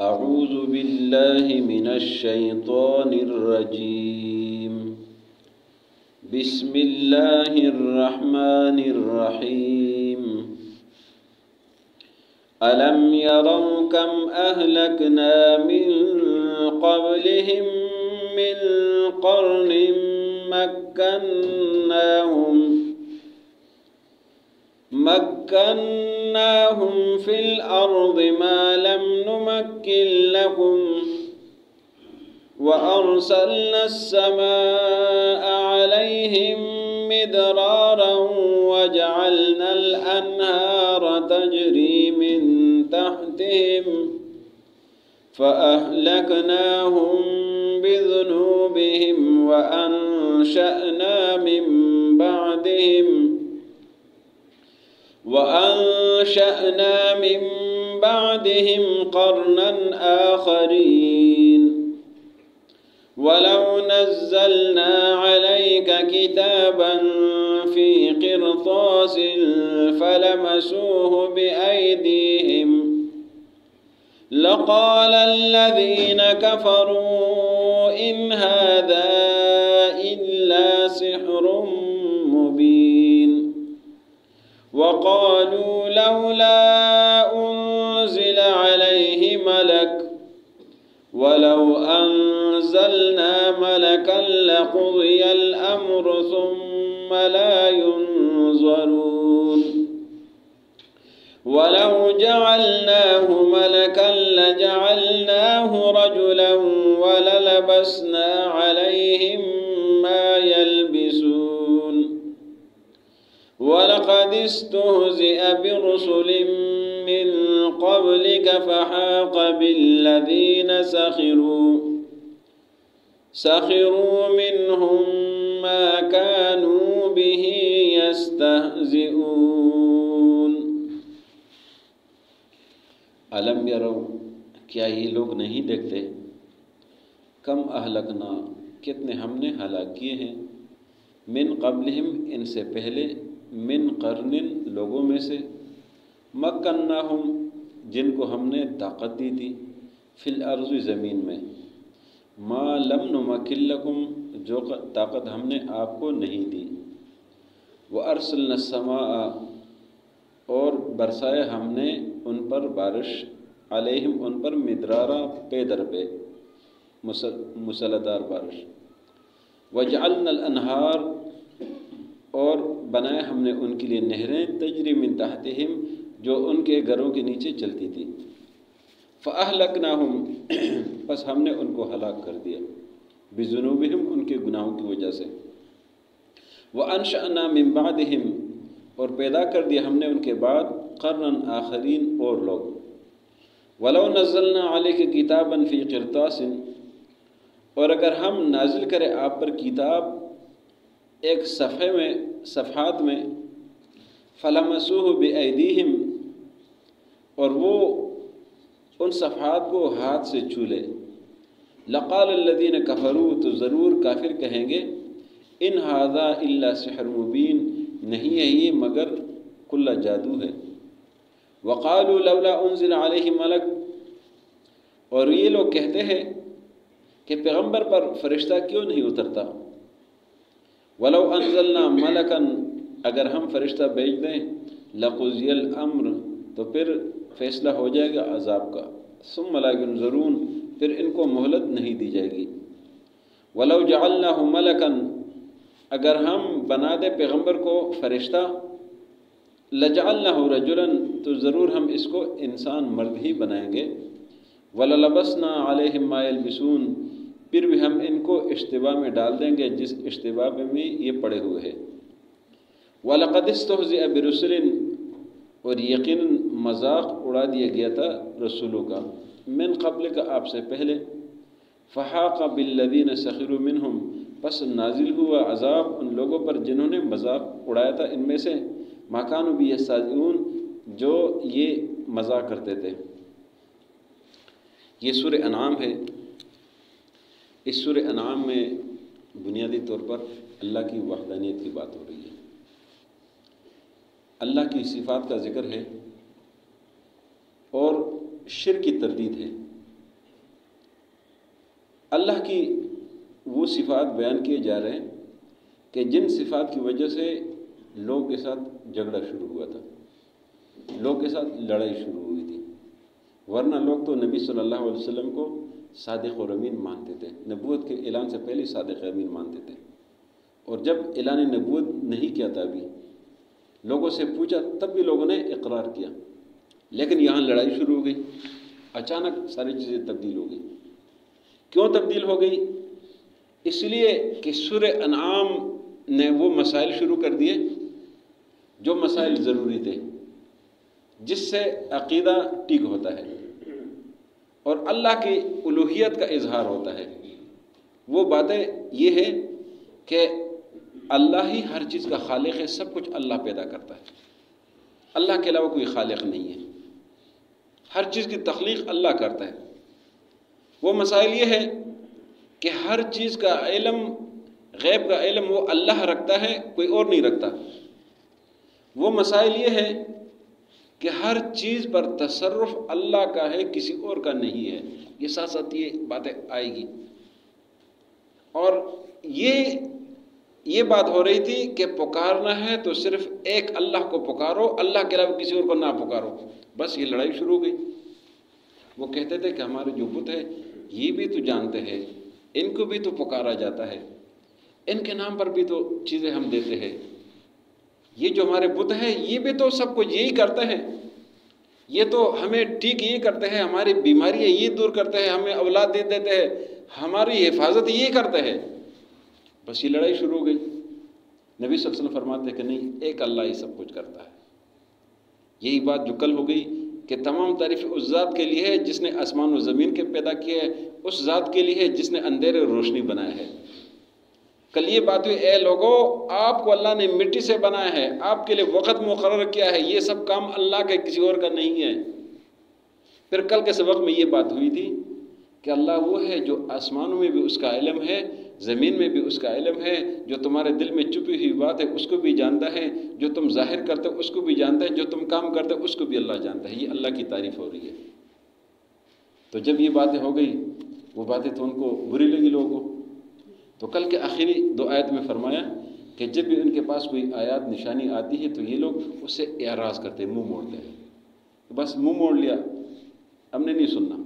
أعوذ بالله من الشيطان الرجيم. بسم الله الرحمن الرحيم. ألم يروا كم أهلكنا من قبلهم من قرن مكناهم في الأرض ما لم نمكن لكم وأرسلنا السماء عليهم مدرارا وجعلنا الأنهار تجري من تحتهم فأهلكناهم بذنوبهم وأنشأنا من بعدهم قرنا آخرين. ولو نزلنا عليك كتابا في قرطاس فلمسوه بأيديهم لقال الذين كفروا إن هذا إلا سحر مبين. وقالوا لولا أنزل عليه ملك ولو أنزلنا ملكا لقضي الأمر ثم لا ينظرون. ولو جعلناه ملكا لجعلناه رجلا وللبسنا عليهم ما يلبسون. ولقد استهزئ برسل من قبلك فحاق بالذين سخروا منهم ما كانوا به يستهزئون. علم یرو، کیا یہ لوگ نہیں دیکھتے؟ کم اہلکنا، کتنے ہم نے ہلاک کیے ہیں، من قبلہم ان سے پہلے، من قرن لوگوں میں سے، مکناہم جن کو ہم نے طاقت دی تھی، فی الارض زمین میں، ما لم نمکن لکم جو طاقت ہم نے آپ کو نہیں دی، وارسلنا السماء اور برسایا ہم نے ان پر بارش، علیہم ان پر مدرارا پے در پہ، مسلسل بارش، وجعلنا الانہار اور بنایا ہم نے ان کے لیے نہریں، تجری من تحتہم جو ان کے گھروں کے نیچے چلتی تھی، فاہلکناہم پس ہم نے ان کو ہلاک کر دیا، بذنوبہم ان کے گناہوں کی وجہ سے، وانشأنا من بعدہم اور پیدا کر دیا ہم نے ان کے بعد قرن آخرین اور لوگ، ولو نزلنا علیک کتابا فی قرطاس اور اگر ہم نازل کریں آپ پر کتاب ایک صفحات میں، فلمسوہ بأیدیہم اور وہ ان صفحات کو ہاتھ سے چھو لے، لقال الذین کفروا تو ضرور کافر کہیں گے، ان ھذا الا سحر مبین نہیں ہے یہ مگر کھلا جادو ہے، وقالوا لولا انزل علیہ ملک اور یہ لوگ کہتے ہیں کہ پیغمبر پر فرشتہ کیوں نہیں اترتا، ولو انزلنا ملکا اگر ہم فرشتہ بھیج دیں، لقضی الامر تو پھر فیصلہ ہو جائے گا عذاب کا، ثم لا ينظرون پھر ان کو مہلت نہیں دی جائے گی، ولو جعلناہ ملکا اگر ہم بنا دیں پیغمبر کو فرشتہ، لجعلناہ رجلا تو ضرور ہم اس کو انسان مرد ہی بنائیں گے، وللبسنا علیہم ما یلبسون پھر بھی ہم ان کو اشتباہ میں ڈال دیں گے جس اشتباہ میں یہ پڑے ہوئے ہیں، وَلَقَدِ اسْتُهْزِئَ بِرُسُلٍ اور یقیناً مذاق اڑا دیا گیا تھا رسولوں کا، من قبل کا آپ سے پہلے، فحاق بالذین سخروا منہم پس نازل ہوا عذاب ان لوگوں پر جنہوں نے مذاق اڑایا تھا ان میں سے، ما کانوا بہ یستہزئون جو یہ مذاق کرتے تھے۔ یہ سورہ انعام ہے۔ اس سورہ انعام میں بنیادی طور پر اللہ کی وحدانیت کی بات ہو رہی ہے، اللہ کی صفات کا ذکر ہے اور شرک کی تردید ہے اللہ کی وہ صفات بیان کیے جا رہے ہیں کہ جن صفات کی وجہ سے لوگوں کے ساتھ جھگڑا شروع ہوا تھا، لوگوں کے ساتھ لڑائی شروع ہوئی تھی، ورنہ لوگ تو نبی صلی اللہ علیہ وسلم کو صادق اور امین مانتے تھے، نبوت کے اعلان سے پہلے صادق امین مانتے تھے، اور جب اعلان نبوت نہیں کیا تھا ابھی، لوگوں سے پوچھا تب بھی لوگوں نے اقرار کیا، لیکن یہاں لڑائی شروع ہو گئی، اچانک ساری چیزیں تبدیل ہو گئی۔ کیوں تبدیل ہو گئی؟ اس لیے کہ سورہ انعام نے وہ مسائل شروع کر دیے جو مسائل ضروری تھے، جس سے عقیدہ ٹھیک ہوتا ہے اور اللہ کی الوہیت کا اظہار ہوتا ہے۔ وہ باتیں یہ ہے کہ اللہ ہی ہر چیز کا خالق ہے، سب کچھ اللہ پیدا کرتا ہے، اللہ کے علاوہ کوئی خالق نہیں ہے، ہر چیز کی تخلیق اللہ کرتا ہے۔ وہ مسائل یہ ہے کہ ہر چیز کا علم، غیب کا علم وہ اللہ رکھتا ہے، کوئی اور نہیں رکھتا۔ وہ مسائل یہ ہے کہ ہر چیز پر تصرف اللہ کا ہے، کسی اور کا نہیں ہے۔ یہ ساتھ ساتھ یہ باتیں آئے گی، اور یہ بات ہو رہی تھی کہ پکارنا ہے تو صرف ایک اللہ کو پکارو، اللہ کے علاوہ کسی اور کو نہ پکارو۔ بس یہ لڑائی شروع ہو گئی۔ وہ کہتے تھے کہ ہمارے جو بت ہے یہ بھی تو جانتے ہیں، ان کو بھی تو پکارا جاتا ہے، ان کے نام پر بھی تو چیزیں ہم دیتے ہیں، یہ جو ہمارے بت ہیں یہ بھی تو سب کچھ یہی کرتے ہیں، یہ تو ہمیں ٹھیک یہ کرتے ہیں، ہماری بیماری ہے یہ دور کرتے ہیں، ہمیں اولاد دے دیتے ہیں، ہماری حفاظت یہ کرتے ہیں۔ بس یہ لڑائی شروع ہو گئی۔ نبی صلی اللہ علیہ وسلم فرماتے ہیں کہ نہیں، ایک اللہ ہی سب کچھ کرتا ہے۔ یہی بات جو کل ہو گئی کہ تمام تعریف اس ذات کے لیے ہے جس نے آسمان و زمین کے پیدا کیے ہے، اس ذات کے لیے ہے جس نے اندھیرے اور روشنی بنایا ہے۔ کل یہ بات ہوئی، اے لوگو آپ کو اللہ نے مٹی سے بنایا ہے، آپ کے لیے وقت مقرر کیا ہے، یہ سب کام اللہ کا کسی اور کا نہیں ہے۔ پھر کل کے سبق میں یہ بات ہوئی تھی کہ اللہ وہ ہے جو آسمانوں میں بھی اس کا علم ہے، زمین میں بھی اس کا علم ہے، جو تمہارے دل میں چھپی ہوئی بات ہے اس کو بھی جانتا ہے، جو تم ظاہر کرتے ہو اس کو بھی جانتا ہے، جو تم کام کرتے ہو اس کو بھی اللہ جانتا ہے۔ یہ اللہ کی تعریف ہو رہی ہے۔ تو جب یہ باتیں ہو گئی، وہ باتیں تو ان کو بری لگی لوگوں کو، تو کل کے آخری 2 آیت میں فرمایا کہ جب بھی ان کے پاس کوئی آیات نشانی آتی ہے تو یہ لوگ اس سے اعراض کرتے ہیں، منہ موڑتے ہیں، بس منہ موڑ لیا، ہم نے نہیں سننا۔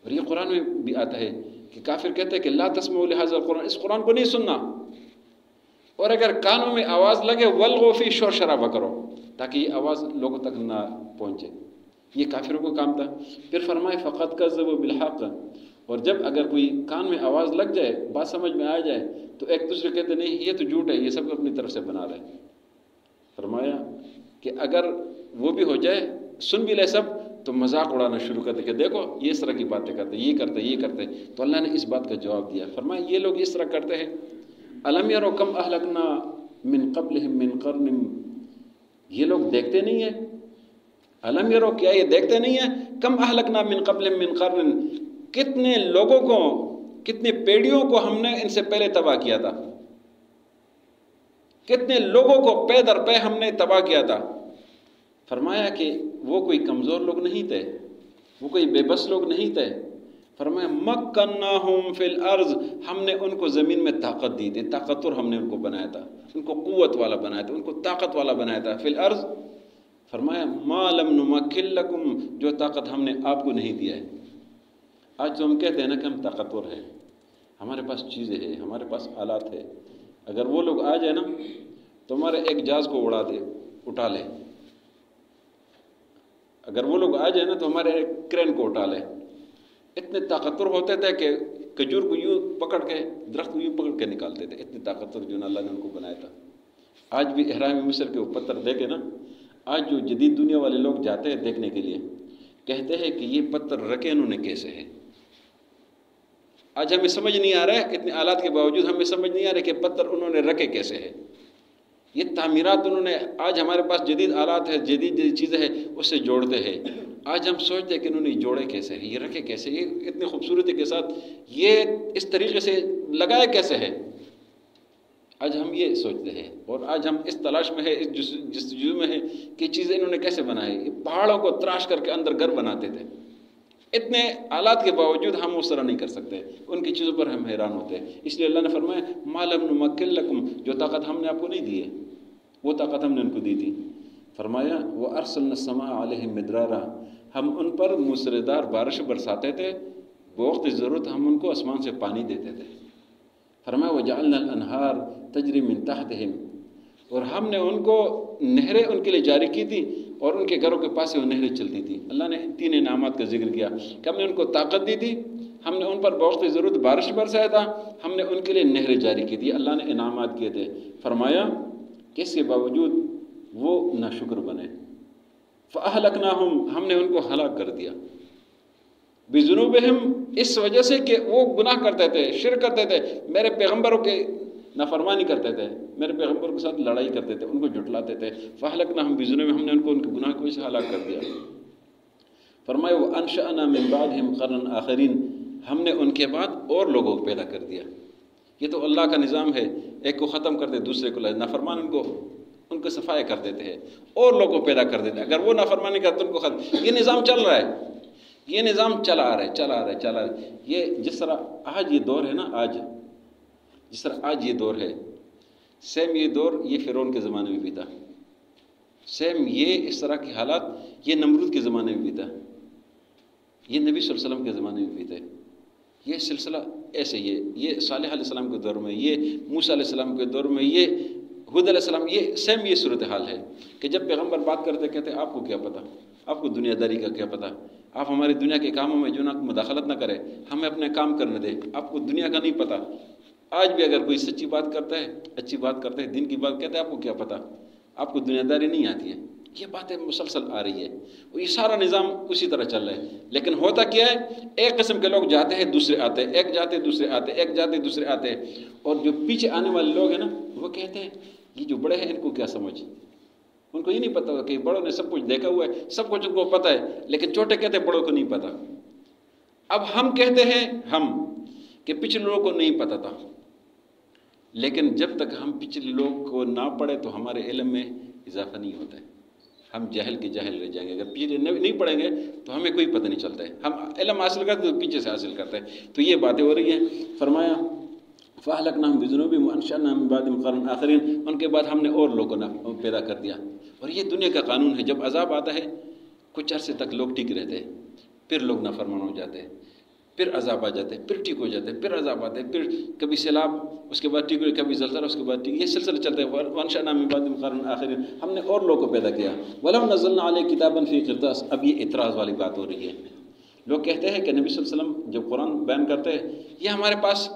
اور یہ قرآن میں بھی آتا ہے کہ کافر کہتے ہیں کہ لا تسمعوا لہذا القرآن، اس قرآن کو نہیں سننا، اور اگر کانوں میں آواز لگے والغوا فی، شور شرابہ کرو تاکہ یہ آواز لوگوں تک نہ پہنچے۔ یہ کافروں کو کام تھا۔ پھر فرمائے فقط کذبوا بالحق، اور جب اگر کوئی کان میں آواز لگ جائے، بات سمجھ میں آ جائے، تو ایک دوسرے کہتے نہیں یہ تو جھوٹ ہے، یہ سب اپنی طرف سے بنا رہے ہیں۔ فرمایا کہ اگر وہ بھی ہو جائے، سن بھی لے سب، تو مذاق اڑانا شروع کرتے کہ دیکھو یہ اس طرح کی باتیں کرتے، یہ کرتے یہ کرتے۔ تو اللہ نے اس بات کا جواب دیا، فرمایا یہ لوگ اس طرح کرتے ہیں۔ الم یروا کم اہلکنا من قبلہم من قرن، یہ لوگ دیکھتے نہیں ہیں؟ الم یروا، کیا یہ دیکھتے نہیں ہیں؟ کم اہلکنا من قبلہم من قرن، کتنے لوگوں کو، کتنے پیڑیوں کو ہم نے ان سے پہلے تباہ کیا تھا، کتنے لوگوں کو پے در پے ہم نے تباہ کیا تھا۔ فرمایا کہ وہ کوئی کمزور لوگ نہیں تھے، وہ کوئی بے بس لوگ نہیں تھے۔ فرمایا مکناہم فی الارض، ہم نے ان کو زمین میں طاقت دی تھی، طاقتور ہم نے ان کو بنایا تھا، ان کو قوت والا بنایا تھا، ان کو طاقت والا بنایا تھا۔ فی الارض، فرمایا ما لم نمکن لکم، جو طاقت ہم نے آپ کو نہیں دیا ہے۔ آج تو ہم کہتے ہیں نا کہ ہم طاقتور ہیں، ہمارے پاس چیزیں ہیں، ہمارے پاس آلات ہے، اگر وہ لوگ آ جائے نا تو ہمارے ایک جہاز کو اٹھا لے، اگر وہ لوگ آ جائے نا تو ہمارے ایک کرین کو اٹھا لے۔ اتنے طاقتور ہوتے تھے کہ کھجور کو یوں پکڑ کے، درخت کو یوں پکڑ کے نکالتے تھے، اتنے طاقتور جو اللہ نے ان کو بنایا تھا۔ آج بھی احرام مصر کے وہ پتھر دیکھے نا، آج جو جدید دنیا والے لوگ جاتے ہیں دیکھنے کے لیے، کہتے ہیں کہ یہ پتھر رکھے انہوں نے کیسے ہے۔ آج ہمیں سمجھ نہیں آ رہا ہے، اتنے آلات کے باوجود ہمیں سمجھ نہیں آ رہا ہے کہ پتھر انہوں نے رکھے کیسے ہے۔ یہ تعمیرات انہوں نے، آج ہمارے پاس جدید آلات ہے، جدید چیزیں ہیں، اس سے جوڑتے ہیں۔ آج ہم سوچتے ہیں کہ انہوں نے جوڑے کیسے ہیں، یہ رکھے کیسے، یہ اتنی خوبصورتی کے ساتھ یہ اس طریقے سے لگائے کیسے ہے۔ آج ہم یہ سوچتے ہیں، اور آج ہم اس تلاش میں ہے، اس جستجو میں ہے کہ چیزیں انہوں نے کیسے بنائی۔ پہاڑوں کو تراش کر کے اندر گھر بناتے تھے، اتنے آلات کے باوجود ہم اس طرح نہیں کر سکتے، ان کی چیزوں پر ہم حیران ہوتے ہیں۔ اس لیے اللہ نے فرمایا ما لم نمکن لکم، جو طاقت ہم نے آپ کو نہیں دی ہے وہ طاقت ہم نے ان کو دی تھی۔ فرمایا وَأَرْسَلْنَا السَّمَاءَ عَلَيْهِمْ مِدْرَارًا، ہم ان پر موسیقار بارش برساتے تھے، بوقت ضرورت ہم ان کو آسمان سے پانی دیتے تھے۔ فرمایا وَجَعَلْنَا الْأَنْهَارَ تَجْرِي مِن تَحْتِهِمْ، اور ہم نے ان کو نہریں ان کے لیے جاری کی تھی اور ان کے گھروں کے پاس سے وہ نہریں چلتی تھی۔ اللہ نے 3 انعامات کا ذکر کیا کہ ہم نے ان کو طاقت دی تھی، ہم نے ان پر بوقت ضرورت بارش برسایا تھا، ہم نے ان کے لیے نہریں جاری کی تھی، اللہ نے انعامات کیے تھے۔ فرمایا کہ اس کے باوجود وہ ناشکر بنے، فَأَهْلَكْنَاهُمْ، ہم نے ان کو ہلاک کر دیا، بِذُنُوبِهِمْ، اس وجہ سے کہ وہ گناہ کرتے تھے، شرک کرتے تھے، میرے پیغمبروں کے نافرمانی کرتے تھے، میرے پیغمبروں کے ساتھ لڑائی کرتے تھے، ان کو جھٹلاتے تھے۔ فَأَهْلَكْنَاهُمْ بِذُنُوبِهِمْ، ہم نے ان کو ان کے گناہ کی وجہ سے ہلاک کر دیا۔ فرمایا وَأَنشَأْنَا مِن بَعْدِهِمْ قَرْنًا آخَرِينَ، ہم نے ان کے بعد اور لوگوں کو پیدا کر دیا۔ یہ تو اللہ کا نظام ہے، ایک کو ختم کر دے دوسرے کو لائے، نافرمان ان کو صفائی کر دیتے ہیں اور لوگوں کو پیدا کر دیتے ہیں، اگر وہ نافرمانی کرتے ان کو ختم۔ یہ نظام چل رہا ہے، یہ نظام چلا آ رہا ہے۔ یہ جس طرح آج یہ دور ہے نا، جس طرح آج یہ دور ہے، سیم یہ دور یہ فرعون کے زمانے میں بھی تھا، سیم یہ اس طرح کے حالات یہ نمرود کے زمانے میں بھی تھا، یہ نبی صلی اللہ علیہ وسلم کے زمانے میں بھی تھے۔ یہ سلسلہ ایسے یہ صالح علیہ السلام کے دور میں، یہ موسیٰ علیہ السلام کے دور میں، یہ ہود علیہ السلام، یہ سیم یہ صورتحال ہے کہ جب پیغمبر بات کرتے کہتے آپ کو کیا پتہ، آپ کو دنیا داری کا کیا پتہ، آپ ہماری دنیا کے کاموں میں جو نہ مداخلت نہ کرے، ہمیں اپنے کام کرنے دے، آپ کو دنیا کا نہیں پتہ۔ آج بھی اگر کوئی سچی بات کرتا ہے، اچھی بات کرتا ہے، دین کی بات کہتا ہے، آپ کو کیا پتہ، آپ کو دنیا داری نہیں آتی ہے۔ یہ باتیں مسلسل آ رہی ہے، اور یہ سارا نظام اسی طرح چل رہا ہے۔ لیکن ہوتا کیا ہے، ایک قسم کے لوگ جاتے ہیں دوسرے آتے ہیں، ایک جاتے دوسرے آتے ہیں، ایک جاتے دوسرے آتے ہیں، اور جو پیچھے آنے والے لوگ ہیں نا وہ کہتے ہیں یہ جو بڑے ہیں ان کو کیا سمجھ، ان کو یہ نہیں پتہ کہ بڑوں نے سب کچھ دیکھا ہوا ہے، سب کچھ ان کو پتہ ہے، لیکن چھوٹے کہتے ہیں بڑوں کو نہیں پتہ۔ اب ہم کہتے ہیں کہ پچھلے لوگوں کو نہیں پتہ تھا، لیکن جب تک ہم پچھلے لوگ کو نہ پڑھیں تو ہمارے علم میں اضافہ نہیں ہوتا ہے، ہم جاہل کے جاہل رہ جائیں گے۔ اگر پیچھے نہیں پڑھیں گے تو ہمیں کوئی پتہ نہیں چلتا ہے، ہم علم حاصل کرتے تو پیچھے سے حاصل کرتے ہیں۔ تو یہ باتیں ہو رہی ہیں۔ فرمایا فَأَهْلَكْنَاهُمْ بِذُنُوبِهِمْ وَأَنشَأْنَا مِن بَعْدِهِمْ قَرْنًا آخَرِينَ، ان کے بعد ہم نے اور لوگوں کو پیدا کر دیا۔ اور یہ دنیا کا قانون ہے، جب عذاب آتا ہے کچھ عرصے تک لوگ ٹھیک رہتے ہیں، پھر لوگ نافرمان ہو جاتے ہیں، پھر عذاب آ جاتے ہیں، پھر ٹھیک ہو جاتے ہیں، پھر عذاب آتے ہیں، پھر کبھی سیلاب، اس کے بعد ٹھیک ہوئے، کبھی زلزلہ، اس کے بعد ٹھیک، یہ سلسلہ چلتا ہے۔ وَأَنشَأْنَا مِن بَعْدِهِمْ قَرْنًا آخَرِينَ، ہم نے اور لوگوں کو پیدا کیا۔ وَلَوْ نَزَّلْنَا عَلَيْكَ كِتَابًا فِي قِرْطَاسٍ، اب یہ اعتراض والی بات ہو رہی ہے۔ لوگ کہتے ہیں کہ نبی صلی اللہ علیہ وسلم جب قرآن بیان کرتے ہیں، یہ ہمارے پاس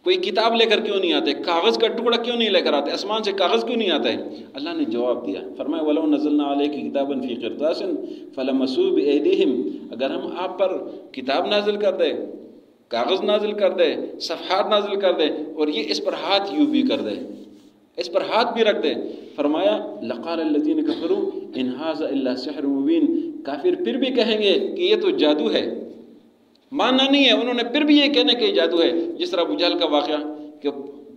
کوئی کتاب لے کر کیوں نہیں آتے، کاغذ کا ٹکڑا کیوں نہیں لے کر آتے، آسمان سے کاغذ کیوں نہیں آتا ہے؟ اللہ نے جواب دیا، فرمایا وَلَوْ نَزَّلْنَا عَلَيْكَ كِتَابًا فِي قِرْطَاسٍ فَلَمَسُوهُ بِأَيْدِيهِمْ، اگر ہم آپ پر کتاب نازل کر دیں، کاغذ نازل کر دے، صفحات نازل کر دے، اور یہ اس پر ہاتھ یوں بھی کر دے، اس پر ہاتھ بھی رکھ دے، فرمایا لَقَالَ الَّذِينَ كَفَرُوا إِنْ هَذَا إِلَّا سِحْرٌ مُبِينٌ، کافر پھر بھی کہیں گے کہ یہ تو جادو ہے، ماننا نہیں ہے، انہوں نے پھر بھی یہ کہنے کہ یہ جادو ہے۔ جس طرح ابو جہل کا واقعہ کہ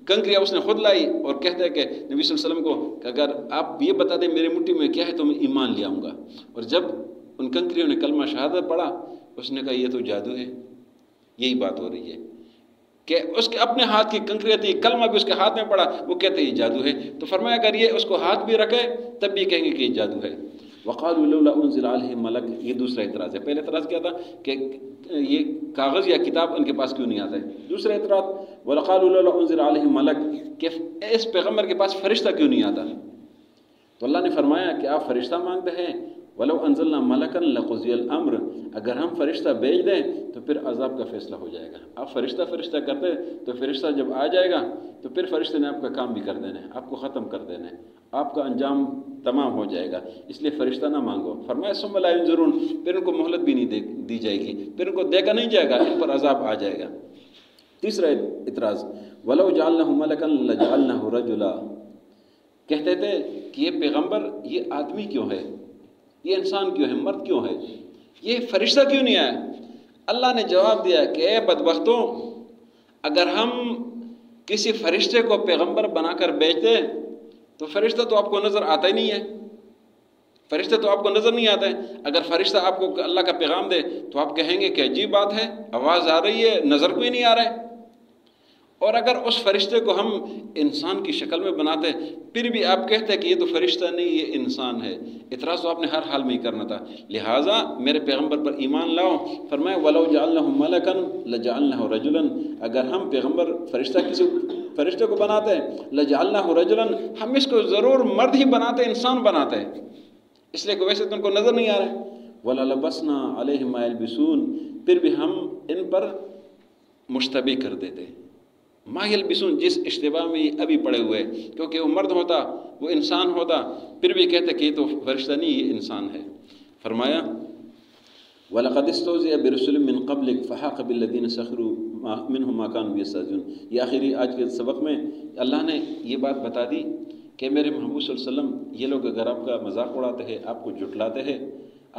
کنکریاں اس نے خود لائی اور کہتے ہیں کہ نبی صلی اللہ علیہ وسلم کو کہ اگر آپ یہ بتا دیں میرے مٹھی میں کیا ہے تو میں ایمان لے آؤں گا، اور جب ان کنکریوں نے کلمہ شہادت پڑھا اس نے کہا یہ تو جادو ہے۔ یہی بات ہو رہی ہے کہ اس کے اپنے ہاتھ کی کنکریاں تھی، کلمہ بھی اس کے ہاتھ میں پڑا، وہ کہتے ہیں یہ جادو ہے۔ تو فرمایا اگر یہ اس کو ہاتھ بھی رکھے تب بھی کہیں گے کہ یہ جادو ہے۔ وقالوا لولا انزل علیہ ملک، یہ دوسرا اعتراض ہے۔ پہلے اعتراض کیا تھا کہ یہ کاغذ یا کتاب ان کے پاس کیوں نہیں آتا ہے۔ دوسرا اعتراض وقالوا لولا انزل علیہ ملک، کہ اس پیغمبر کے پاس فرشتہ کیوں نہیں آتا۔ تو اللہ نے فرمایا کہ آپ فرشتہ مانگتے ہیں، ولو انزلنا ملکن لقضی الامر، اگر ہم فرشتہ بھیج دیں تو پھر عذاب کا فیصلہ ہو جائے گا۔ آپ فرشتہ کرتے تو فرشتہ جب آ جائے گا تو پھر فرشتے نے آپ کا کام بھی کر دینا ہے، آپ کو ختم کر دینا ہے، آپ کا انجام تمام ہو جائے گا، اس لیے فرشتہ نہ مانگو۔ فرمایا ثم لا ينظرون، پھر ان کو مہلت بھی نہیں دی جائے گی، پھر ان کو دیکھا نہیں جائے گا، ان پر عذاب آ جائے گا۔ تیسرا اعتراض ولو جعلناه ملکا لجعلناه رجلا، کہتے تھے کہ یہ پیغمبر یہ آدمی کیوں ہے، یہ انسان کیوں ہے، مرد کیوں ہے، یہ فرشتہ کیوں نہیں آیا۔ اللہ نے جواب دیا کہ اے بدبختوں، اگر ہم کسی فرشتے کو پیغمبر بنا کر بھیج دیں تو فرشتہ تو آپ کو نظر آتا ہی نہیں ہے، فرشتے تو آپ کو نظر نہیں آتے ہیں، اگر فرشتہ آپ کو اللہ کا پیغام دے تو آپ کہیں گے کہ عجیب بات ہے، آواز آ رہی ہے، نظر کوئی نہیں آ رہا ہے۔ اور اگر اس فرشتے کو ہم انسان کی شکل میں بناتے پھر بھی آپ کہتے کہ یہ تو فرشتہ نہیں، یہ انسان ہے، اعتراض تو آپ نے ہر حال میں ہی کرنا تھا۔ لہٰذا میرے پیغمبر پر ایمان لاؤ، فرمایا وَلَوْ جَعَلْنَهُ مَلَكًا لَجَعَلْنَهُ رَجُلًا، اگر ہم پیغمبر کسی فرشتے کو بناتے لَجَعَلْنَهُ رَجُلًا، ہم اس کو ضرور مرد ہی بناتے، انسان بناتے، اس لیے کہ ویسے تو ان کو نظر نہیں آ رہا ہے۔ وَلَلَبَسْنَا عَلَيْهِمْ مَا يَلْبِسُونَ، پھر بھی ہم ان پر مشتبہ کر دیتے، ما یلبسون، جس اشتباہ میں یہ ابھی پڑے ہوئے، کیونکہ وہ مرد ہوتا، وہ انسان ہوتا، پھر بھی کہتے کہ یہ تو فرشتہ نہیں، یہ انسان ہے۔ فرمایا وَلَقَدِ اسْتُهْزِئَ بِرُسُلٍ مِّن قَبْلِكَ فَحَاقَ بِالَّذِينَ سَخِرُوا مِنْهُم مَّا كَانُوا يَسْتَهْزِئُونَ۔ یہ آخری آج کے سبق میں اللہ نے یہ بات بتا دی کہ میرے محبوب صلی اللہ علیہ وسلم، یہ لوگ اگر آپ کا مذاق اڑاتے ہیں، آپ کو جھٹلاتے ہیں،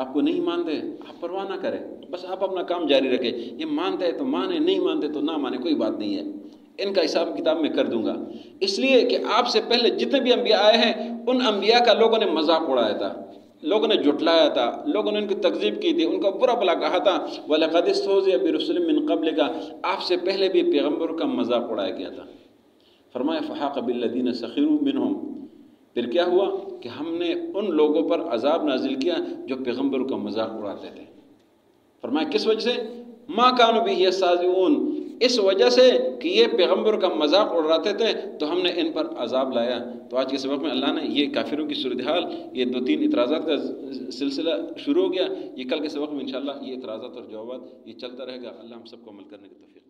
آپ کو نہیں مانتے، آپ پرواہ نہ کریں، بس آپ اپنا کام جاری رکھیں، یہ مانتے ہیں تو مانے، نہیں مانتے تو نہ مانے، کوئی بات نہیں ہے، ان کا حساب کتاب میں کر دوں گا۔ اس لیے کہ آپ سے پہلے جتنے بھی انبیاء آئے ہیں ان انبیاء کا لوگوں نے مذاق اڑایا تھا، لوگوں نے جھٹلایا تھا، لوگوں نے ان کی تکذیب کی تھی، ان کا برا بھلا کہا تھا۔ وَلَقَدِ اسْتُهْزِئَ بِرُسُلٍ مِّن قَبْلِكَ، آپ سے پہلے بھی پیغمبروں کا مذاق اڑایا گیا تھا۔ فرمایا فَحَاقَ بِالَّذِينَ سَخِرُوا مِنْهُمْ، پھر کیا ہوا کہ ہم نے ان لوگوں پر عذاب نازل کیا جو پیغمبروں کا مذاق اڑاتے تھے۔ فرمایا کس وجہ سے؟ ما كانوا به يستهزئون، اس وجہ سے کہ یہ پیغمبر کا مذاق اڑاتے تھے تو ہم نے ان پر عذاب لایا۔ تو آج کے سبق میں اللہ نے یہ کافروں کی صورتحال، یہ 2-3 اعتراضات کا سلسلہ شروع ہو گیا، یہ کل کے سبق میں انشاءاللہ یہ اعتراضات اور جوابات یہ چلتا رہے گا۔ اللہ ہم سب کو عمل کرنے کی توفیق